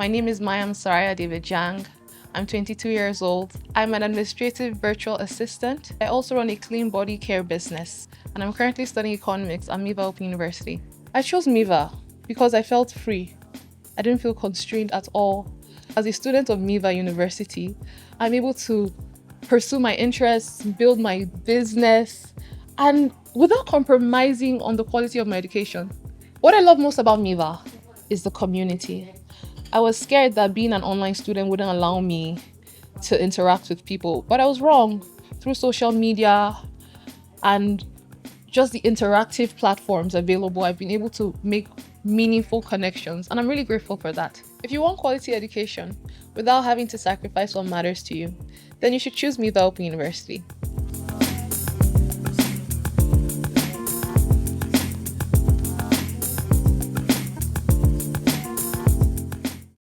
My name is Mayam David Jang. I'm 22 years old. I'm an administrative virtual assistant. I also run a clean body care business, and I'm currently studying economics at Miva Open University. I chose Miva because I felt free. I didn't feel constrained at all. As a student of Miva University, I'm able to pursue my interests, build my business, and without compromising on the quality of my education. What I love most about Miva is the community. I was scared that being an online student wouldn't allow me to interact with people, but I was wrong. Through social media and just the interactive platforms available, I've been able to make meaningful connections, and I'm really grateful for that. If you want quality education without having to sacrifice what matters to you, then you should choose Miva Open University.